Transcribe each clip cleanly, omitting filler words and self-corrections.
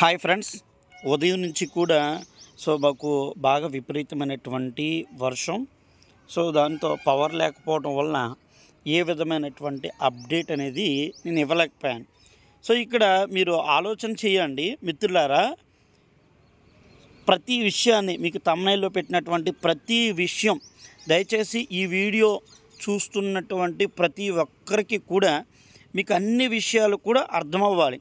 Hi friends, ఉదయం నుంచి కూడా మాకు బాగా విపరీతమైనటువంటి వర్షం. దాంతో పవర్ లేకపోవడం వలన ఏ విధమైనటువంటి అప్డేట్ అనేది నేను ఇవ్వలేకపోయాను. ఇక్కడ మీరు ఆలోచన చేయండి మిత్రులారా. ప్రతి విషయాన్ని మీకు థంబ్నెయిల్లో పెట్టినటువంటి ప్రతి విషయం దయచేసి ఈ వీడియో చూస్తున్నటువంటి ప్రతి ఒక్కరికి కూడా మీకు అన్ని విషయాలు కూడా అర్థమవ్వాలి.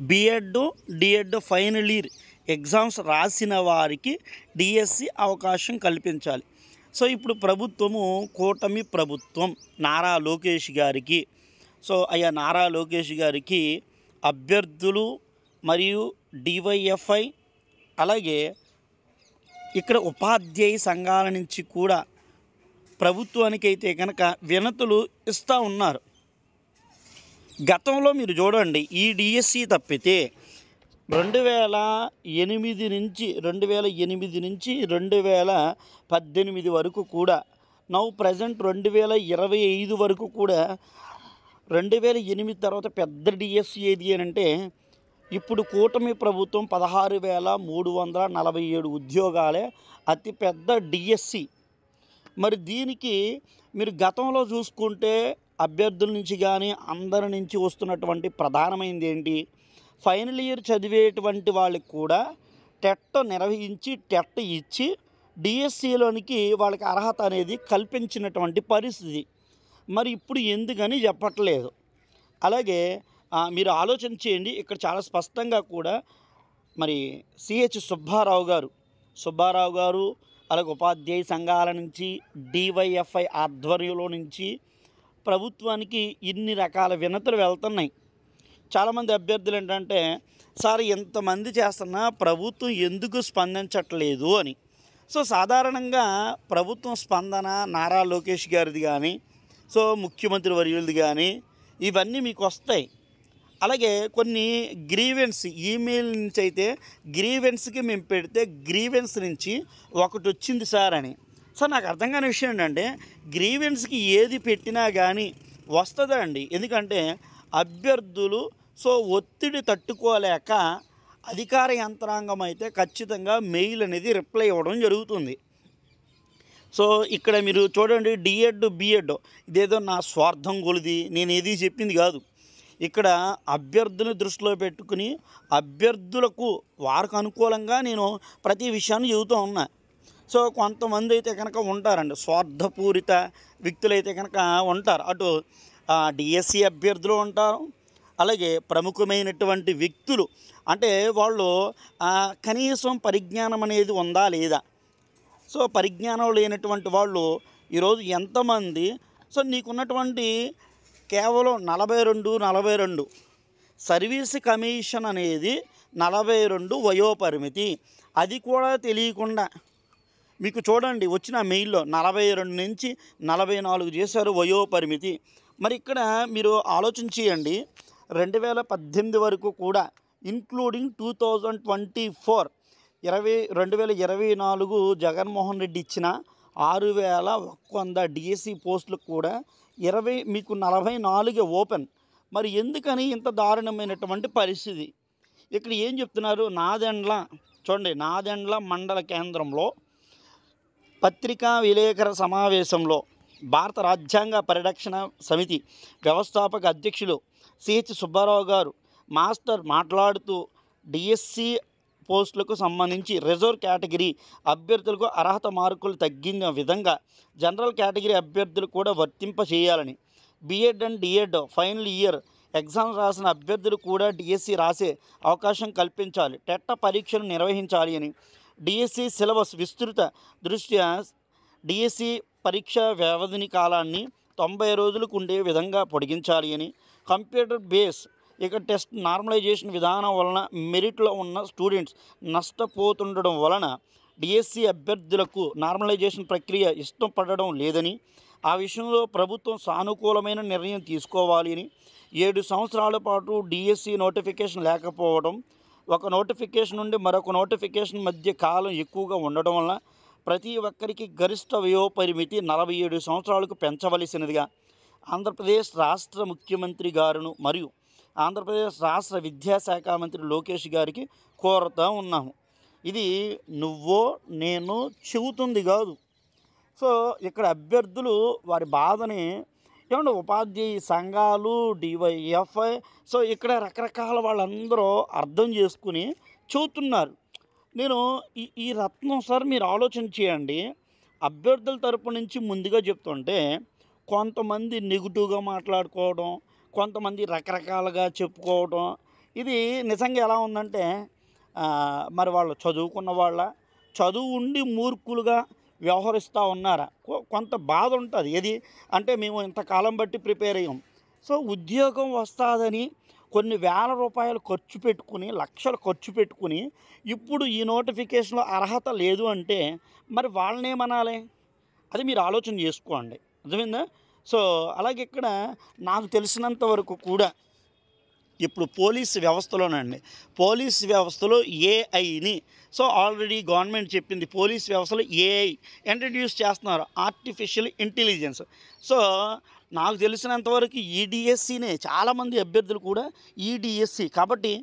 BEd DEd final year exams రాసిన వారికి డిఎస్సి అవకాశం కల్పించాలి. ఇప్పుడు ప్రభుత్వము కూటమి ప్రభుత్వం నారా లోకేష్ గారికి అయ్యా నారా లోకేష్ గారికి అభ్యర్థులు మరియు డివైఎఫ్ఐ అలాగే ఇక్కడ ఉపాధ్యాయ సంఘాల నుంచి కూడా ప్రభుత్వానికి అయితే కనుక వినతులు ఇస్తూ ఉన్నారు. గతంలో మీరు చూడండి, ఈ డిఎస్సి తప్పితే 2008 నుంచి 2018 వరకు కూడా ప్రజెంట్ 2025 వరకు కూడా 2008 తర్వాత పెద్ద డిఎస్సి ఏది అని అంటే ఇప్పుడు కూటమి ప్రభుత్వం 16,347 ఉద్యోగాలే అతిపెద్ద డిఎస్సి. మరి దీనికి మీరు గతంలో చూసుకుంటే అభ్యర్థుల నుంచి కానీ అందరి నుంచి వస్తున్నటువంటి ప్రధానమైనది ఏంటి, ఫైనల్ ఇయర్ చదివేటువంటి వాళ్ళకి కూడా టెట్ నిర్వహించి టెట్ ఇచ్చి డిఎస్సిలోనికి వాళ్ళకి అర్హత అనేది కల్పించినటువంటి పరిస్థితి. మరి ఇప్పుడు ఎందుకని చెప్పట్లేదు. అలాగే మీరు ఆలోచన చేయండి, ఇక్కడ చాలా స్పష్టంగా కూడా మరి సిహెచ్ సుబ్బారావు గారు అలాగే ఉపాధ్యాయ సంఘాల నుంచి డివైఎఫ్ఐ ఆధ్వర్యంలో నుంచి ప్రభుత్వానికి ఇన్ని రకాల వినతులు వెళ్తున్నాయి. చాలామంది అభ్యర్థులు ఏంటంటే, సార్ ఎంతమంది చేస్తున్నా ప్రభుత్వం ఎందుకు స్పందించట్లేదు అని. సాధారణంగా ప్రభుత్వం స్పందన నారా లోకేష్ గారిది కానీ ముఖ్యమంత్రి వర్యులది కానీ ఇవన్నీ మీకు వస్తాయి. అలాగే కొన్ని గ్రీవెన్స్ ఈమెయిల్ నుంచి అయితే గ్రీవెన్స్కి మేము పెడితే గ్రీవెన్స్ నుంచి ఒకటి వచ్చింది సార్ అని. నాకు అర్థం కాని విషయం ఏంటంటే, గ్రీవెన్స్కి ఏది పెట్టినా కానీ వస్తుందా అండి? ఎందుకంటే అభ్యర్థులు ఒత్తిడి తట్టుకోలేక అధికార యంత్రాంగం అయితే ఖచ్చితంగా మెయిల్ అనేది రిప్లై ఇవ్వడం జరుగుతుంది. ఇక్కడ మీరు చూడండి, డిఎడ్ బిఎడ్ ఇదేదో నా స్వార్థం కొలిది నేను ఏది చెప్పింది కాదు. ఇక్కడ అభ్యర్థుని దృష్టిలో పెట్టుకుని అభ్యర్థులకు వారికి అనుకూలంగా నేను ప్రతి విషయాన్ని చెబుతూ ఉన్నా. కొంతమంది అయితే కనుక ఉంటారండి, స్వార్థపూరిత వ్యక్తులైతే కనుక ఉంటారు. అటు డిఎస్సి అభ్యర్థులు ఉంటారు, అలాగే ప్రముఖమైనటువంటి వ్యక్తులు. అంటే వాళ్ళు కనీసం పరిజ్ఞానం అనేది ఉందా లేదా? పరిజ్ఞానం లేనటువంటి వాళ్ళు ఈరోజు ఎంతమంది నీకున్నటువంటి కేవలం 42 సర్వీస్ కమిషన్ అనేది 42 వయోపరిమితి, అది కూడా తెలియకుండా మీకు చూడండి వచ్చిన మెయిల్లో 42 నుంచి 44 చేశారు వయోపరిమితి. మరి ఇక్కడ మీరు ఆలోచన చేయండి, 2018 వరకు కూడా ఇన్క్లూడింగ్ 2024 జగన్మోహన్ రెడ్డి ఇచ్చిన 6,100 డిఎస్సి పోస్టులకు కూడా 44 ఓపెన్. మరి ఎందుకని ఇంత దారుణమైనటువంటి పరిస్థితి? ఇక్కడ ఏం చెప్తున్నారు, నాదెండ్ల మండల కేంద్రంలో పత్రికా విలేకరుల సమావేశంలో భారత రాజ్యాంగ పరిరక్షణ సమితి వ్యవస్థాపక అధ్యక్షులు సిహెచ్ సుబ్బారావు గారు మాట్లాడుతూ డిఎస్సి పోస్టులకు సంబంధించి రిజర్వ్ కేటగిరీ అభ్యర్థులకు అర్హత మార్కులు తగ్గిన విధంగా జనరల్ కేటగిరీ అభ్యర్థులు కూడా వర్తింపచేయాలని, BEd and DEd final year exams రాసిన అభ్యర్థులు కూడా డిఎస్సి రాసే అవకాశం కల్పించాలి, టెట్ పరీక్షలు నిర్వహించాలి అని, డిఎస్సి సిలబస్ విస్తృత దృష్ట్యా డిఎస్సి పరీక్ష వ్యవధిని కాలాన్ని 90 రోజులకు ఉండే విధంగా పొడిగించాలి అని, కంప్యూటర్ బేస్ టెస్ట్ నార్మలైజేషన్ విధానం వలన మెరిట్లో ఉన్న స్టూడెంట్స్ నష్టపోతుండడం వలన డిఎస్సి అభ్యర్థులకు నార్మలైజేషన్ ప్రక్రియ ఇష్టం పడడం లేదని, ఆ విషయంలో ప్రభుత్వం సానుకూలమైన నిర్ణయం తీసుకోవాలి అని, 7 సంవత్సరాల పాటు డిఎస్సి నోటిఫికేషన్ లేకపోవడం, ఒక నోటిఫికేషన్ నుండి మరొక నోటిఫికేషన్ మధ్య కాలం ఎక్కువగా ఉండడం వలన ప్రతి ఒక్కరికి గరిష్ట వయోపరిమితి 47 సంవత్సరాలకు పెంచవలసినదిగా ఆంధ్రప్రదేశ్ రాష్ట్ర ముఖ్యమంత్రి గారును మరియు ఆంధ్రప్రదేశ్ రాష్ట్ర విద్యాశాఖ మంత్రి లోకేష్ గారికి కోరుతా ఉన్నాము. ఇది నువ్వో నేను చెబుతుంది కాదు. సో ఇక్కడ అభ్యర్థులు వారి బాధని ఏమంటే ఉపాధ్యాయ సంఘాలు, డివైఎఫ్ఐ, సో ఇక్కడ రకరకాల వాళ్ళందరూ అర్థం చేసుకుని చెబుతున్నారు. నేను ఈ రత్నం సార్ మీరు ఆలోచన చేయండి. అభ్యర్థుల తరపు నుంచి ముందుగా చెప్తుంటే కొంతమంది నెగిటివ్గా మాట్లాడుకోవడం, కొంతమంది రకరకాలుగా చెప్పుకోవడం, ఇది నిజంగా ఎలా ఉందంటే మరి వాళ్ళు చదువుకున్న వాళ్ళ, చదువు ఉండి మూర్ఖులుగా వ్యవహరిస్తూ ఉన్నారా? కొంత బాధ ఉంటుంది. ఏది అంటే మేము ఇంతకాలం బట్టి ప్రిపేర్ అయ్యాం, సో ఉద్యోగం వస్తుందని కొన్ని వేల రూపాయలు ఖర్చు పెట్టుకుని, లక్షలు ఖర్చు పెట్టుకుని, ఇప్పుడు ఈ నోటిఫికేషన్లో అర్హత లేదు అంటే మరి వాళ్ళనేమనాలి? అది మీరు ఆలోచన చేసుకోండి. అర్థమైందా? సో అలాగే ఇక్కడ నాకు తెలిసినంత వరకు కూడా ఇప్పుడు పోలీసు వ్యవస్థలోనండి, పోలీస్ వ్యవస్థలో ఏఐని, సో ఆల్రెడీ గవర్నమెంట్ చెప్పింది పోలీస్ వ్యవస్థలో ఏఐ ఇంట్రడ్యూస్ చేస్తున్నారు, ఆర్టిఫిషియల్ ఇంటెలిజెన్స్. సో నాకు తెలిసినంతవరకు ఈడిఎస్సినే చాలామంది అభ్యర్థులు కూడా ఈడిఎస్సి కాబట్టి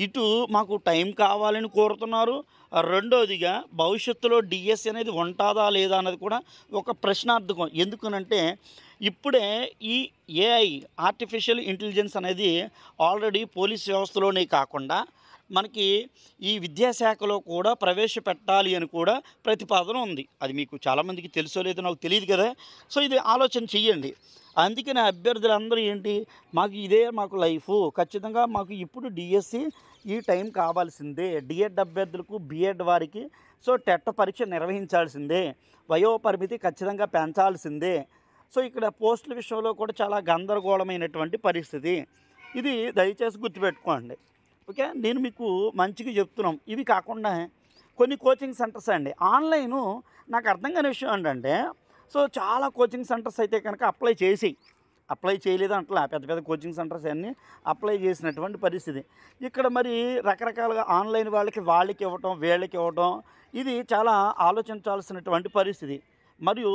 ఇటు మాకు టైం కావాలని కోరుతున్నారు. రెండోదిగా భవిష్యత్తులో డిఎస్సి అనేది ఉంటుందా లేదా అన్నది కూడా ఒక ప్రశ్నార్థకం. ఎందుకనంటే ఇప్పుడే ఈ ఏఐ ఆర్టిఫిషియల్ ఇంటెలిజెన్స్ అనేది ఆల్రెడీ పోలీస్ వ్యవస్థలోనే కాకుండా మనకి ఈ విద్యాశాఖలో కూడా ప్రవేశపెట్టాలి అని కూడా ప్రతిపాదన ఉంది. అది మీకు చాలామందికి తెలుసో లేదో నాకు తెలియదు కదా. సో ఇది ఆలోచన చెయ్యండి. అందుకని అభ్యర్థులందరూ ఏంటి, మాకు ఇదే మాకు లైఫు, ఖచ్చితంగా మాకు ఇప్పుడు డిఎస్సి ఈ టైం కావాల్సిందే, డిఎడ్ అభ్యర్థులకు బిఎడ్ వారికి సో టెట్ పరీక్ష నిర్వహించాల్సిందే, వయోపరిమితి ఖచ్చితంగా పెంచాల్సిందే. సో ఇక్కడ పోస్టుల విషయంలో కూడా చాలా గందరగోళమైనటువంటి పరిస్థితి. ఇది దయచేసి గుర్తుపెట్టుకోండి. ఓకే, నేను మీకు మంచిగా చెప్తున్నాం. ఇవి కాకుండా కొన్ని కోచింగ్ సెంటర్స్ అండి ఆన్లైను, నాకు అర్థం కాని విషయం ఏంటంటే సో చాలా కోచింగ్ సెంటర్స్ అయితే కనుక అప్లై చేయలేదు అంటలా, పెద్ద పెద్ద కోచింగ్ సెంటర్స్ అన్నీ అప్లై చేసినటువంటి పరిస్థితి. ఇక్కడ మరి రకరకాలుగా ఆన్లైన్ వాళ్ళకి ఇవ్వటం, వీళ్ళకి ఇవ్వటం, ఇది చాలా ఆలోచించాల్సినటువంటి పరిస్థితి. మరియు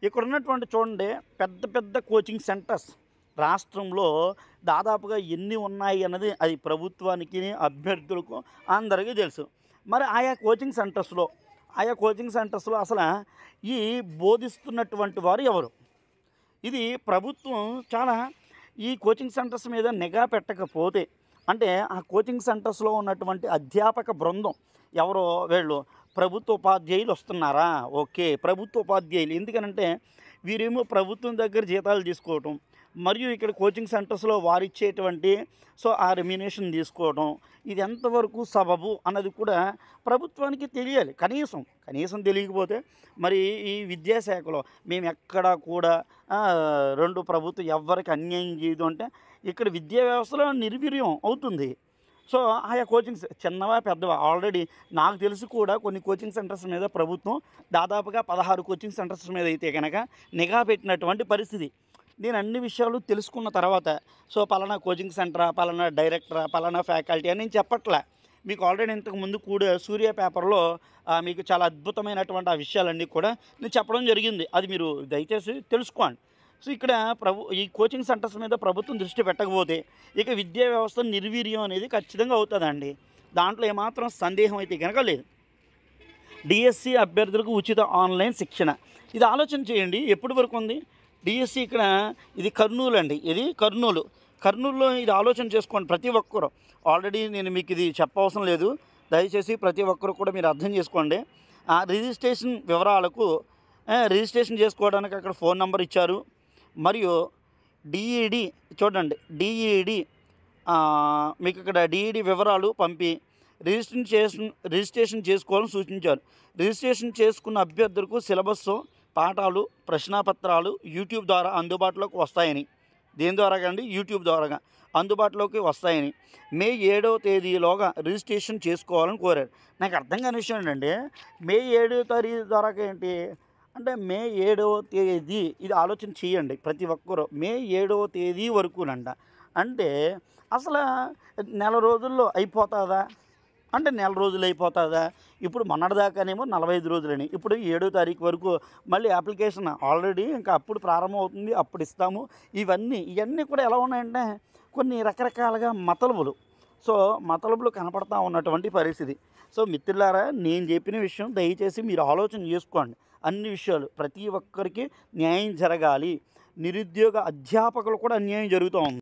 ఇక్కడ ఉన్నటువంటి చూడండి పెద్ద పెద్ద కోచింగ్ సెంటర్స్ రాష్ట్రంలో దాదాపుగా ఎన్ని ఉన్నాయి అన్నది అది ప్రభుత్వానికి, అభ్యర్థులకు అందరికీ తెలుసు. మరి ఆయా కోచింగ్ సెంటర్స్లో అసలు ఈ బోధిస్తున్నటువంటి వారు ఎవరు? ఇది ప్రభుత్వం చాలా ఈ కోచింగ్ సెంటర్స్ మీద నిఘా పెట్టకపోతే, అంటే ఆ కోచింగ్ సెంటర్స్లో ఉన్నటువంటి అధ్యాపక బృందం ఎవరో వీళ్ళు ప్రభుత్వ ఉపాధ్యాయులు వస్తున్నారా? ఓకే, ప్రభుత్వ ఉపాధ్యాయులు. ఎందుకనంటే వీరేమో ప్రభుత్వం దగ్గర జీతాలు తీసుకోవటం, మరియు ఇక్కడ కోచింగ్ సెంటర్స్లో వారిచ్చేటువంటి సో ఆ రెమ్యునేషన్ తీసుకోవడం, ఇది ఎంతవరకు సబబు అన్నది కూడా ప్రభుత్వానికి తెలియాలి. కనీసం తెలియకపోతే మరి ఈ విద్యాశాఖలో మేము ఎక్కడా కూడా రెండు ప్రభుత్వం ఎవరికి అన్యాయం చేయదు అంటే ఇక్కడ విద్యా వ్యవస్థలో నిర్వీర్యం అవుతుంది. సో ఆయా కోచింగ్స్ చిన్నవా పెద్దవా ఆల్రెడీ నాకు తెలిసి కూడా కొన్ని కోచింగ్ సెంటర్స్ మీద ప్రభుత్వం దాదాపుగా 16 కోచింగ్ సెంటర్స్ మీద అయితే కనుక నిఘా పెట్టినటువంటి పరిస్థితి. నేను అన్ని విషయాలు తెలుసుకున్న తర్వాత సో పలానా కోచింగ్ సెంటరా, పలానా డైరెక్టరా, పలానా ఫ్యాకల్టీ అని నేను చెప్పట్లే. మీకు ఆల్రెడీ ఇంతకుముందు కూడా సూర్య పేపర్లో మీకు చాలా అద్భుతమైనటువంటి ఆ విషయాలన్నీ కూడా నేను చెప్పడం జరిగింది. అది మీరు దయచేసి తెలుసుకోండి. సో ఇక్కడ ఈ కోచింగ్ సెంటర్స్ మీద ప్రభుత్వం దృష్టి పెట్టకపోతే ఇక విద్యా వ్యవస్థ నిర్వీర్యం అనేది ఖచ్చితంగా అవుతుందండి. దాంట్లో ఏమాత్రం సందేహం అయితే కనుక లేదు. డిఎస్సి అభ్యర్థులకు ఉచిత ఆన్లైన్ శిక్షణ, ఇది ఆలోచన చేయండి. ఎప్పటి వరకు ఉంది డిఎస్సి? ఇక్కడ ఇది కర్నూలు అండి, ఇది కర్నూలులో ఇది ఆలోచన చేసుకోండి ప్రతి ఒక్కరు. ఆల్రెడీ నేను మీకు ఇది చెప్పవసరం లేదు, దయచేసి ప్రతి ఒక్కరు కూడా మీరు అర్థం చేసుకోండి. రిజిస్ట్రేషన్ వివరాలకు రిజిస్ట్రేషన్ చేసుకోవడానికి అక్కడ ఫోన్ నెంబర్ ఇచ్చారు. మరియు డిఈడి చూడండి, డిఈడి మీకు ఇక్కడ డిఈడి వివరాలు పంపి రిజిస్ట్రేషన్ చేసుకోవాలని సూచించారు. రిజిస్ట్రేషన్ చేసుకున్న అభ్యర్థులకు సిలబస్, పాఠాలు, ప్రశ్నాపత్రాలు యూట్యూబ్ ద్వారా అందుబాటులోకి వస్తాయని, దేని ద్వారా కండి యూట్యూబ్ ద్వారా అందుబాటులోకి వస్తాయని, మే 7వ తేదీలోగా రిజిస్ట్రేషన్ చేసుకోవాలని కోరారు. నాకు అర్థం కాని విషయం ఏంటంటే మే 7వ తారీఖు ద్వారా ఏంటి అంటే మే 7వ తేదీ, ఇది ఆలోచన చేయండి ప్రతి ఒక్కరూ. మే 7వ తేదీ వరకునంట, అంటే అసలు నెల రోజుల్లో అయిపోతుందా? అంటే నెల రోజులు అయిపోతుందా? ఇప్పుడు మొన్నటిదాకానేమో 45 రోజులని, ఇప్పుడు 7వ తారీఖు వరకు మళ్ళీ అప్లికేషన్ ఆల్రెడీ ఇంకా అప్పుడు ప్రారంభం అవుతుంది, అప్పుడు ఇస్తాము. ఇవన్నీ కూడా ఎలా ఉన్నాయంటే కొన్ని రకరకాలుగా మతలబులు. సో, మతలబులు కనపడతా ఉన్నటువంటి పరిస్థితి. సో, మిత్రులారా, నేను చెప్పిన విషయం దయచేసి మీరు ఆలోచన చేసుకోండి. అన్ని విషయాలు ప్రతి ఒక్కరికి న్యాయం జరగాలి. నిరుద్యోగ అధ్యాపకులు కూడా అన్యాయం జరుగుతూ ఉంది.